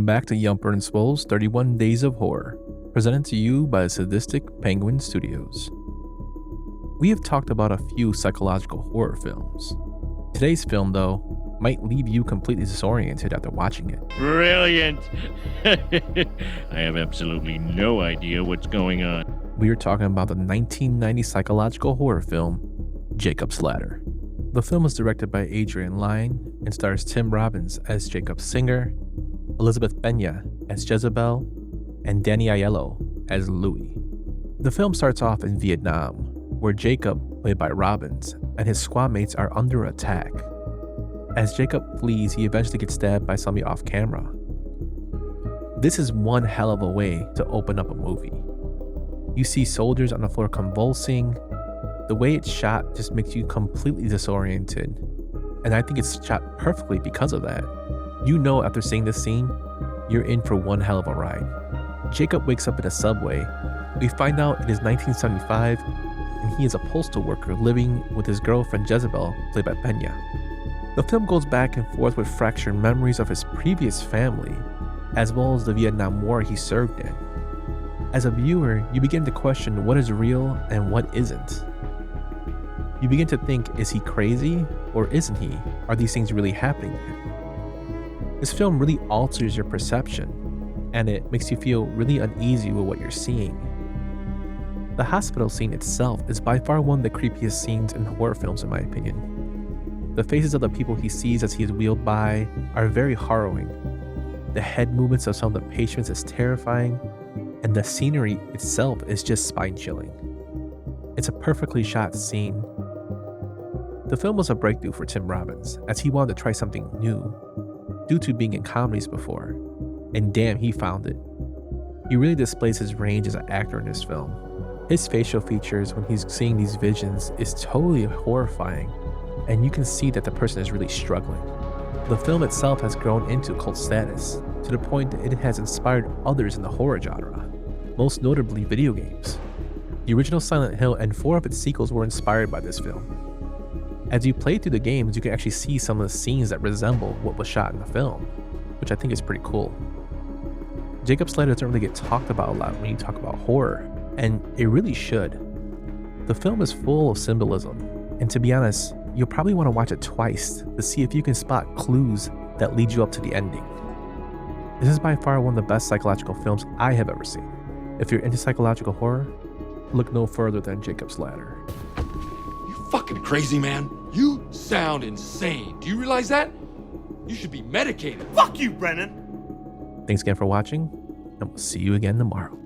Welcome back to Yumper and Swole's 31 Days of Horror, presented to you by the sadistic Penguin Studios. We have talked about a few psychological horror films. Today's film, though, might leave you completely disoriented after watching it. Brilliant! I have absolutely no idea what's going on. We are talking about the 1990 psychological horror film, Jacob's Ladder. The film is directed by Adrian Lyne and stars Tim Robbins as Jacob Singer, Elizabeth Peña as Jezebel, and Danny Aiello as Louis. The film starts off in Vietnam, where Jacob, played by Robbins, and his squad mates are under attack. As Jacob flees, he eventually gets stabbed by somebody off camera. This is one hell of a way to open up a movie. You see soldiers on the floor convulsing. The way it's shot just makes you completely disoriented, and I think it's shot perfectly because of that. You know after seeing this scene, you're in for one hell of a ride. Jacob wakes up in a subway. We find out it is 1975, and he is a postal worker living with his girlfriend Jezebel, played by Peña. The film goes back and forth with fractured memories of his previous family, as well as the Vietnam War he served in. As a viewer, you begin to question what is real and what isn't. You begin to think, is he crazy or isn't he? Are these things really happening to him? This film really alters your perception, and it makes you feel really uneasy with what you're seeing. The hospital scene itself is by far one of the creepiest scenes in horror films in my opinion. The faces of the people he sees as he is wheeled by are very harrowing. The head movements of some of the patients is terrifying, and the scenery itself is just spine-chilling. It's a perfectly shot scene. The film was a breakthrough for Tim Robbins, as he wanted to try something new, due to being in comedies before, and damn, he found it. He really displays his range as an actor in this film. His facial features when he's seeing these visions is totally horrifying, and you can see that the person is really struggling. The film itself has grown into cult status, to the point that it has inspired others in the horror genre, most notably video games. The original Silent Hill and 4 of its sequels were inspired by this film. As you play through the games, you can actually see some of the scenes that resemble what was shot in the film, which I think is pretty cool. Jacob's Ladder doesn't really get talked about a lot when you talk about horror, and it really should. The film is full of symbolism, and to be honest, you'll probably want to watch it twice to see if you can spot clues that lead you up to the ending. This is by far one of the best psychological films I have ever seen. If you're into psychological horror, look no further than Jacob's Ladder. You fucking crazy, man. You sound insane. Do you realize that? You should be medicated. Fuck you, Brennan! Thanks again for watching, and we'll see you again tomorrow.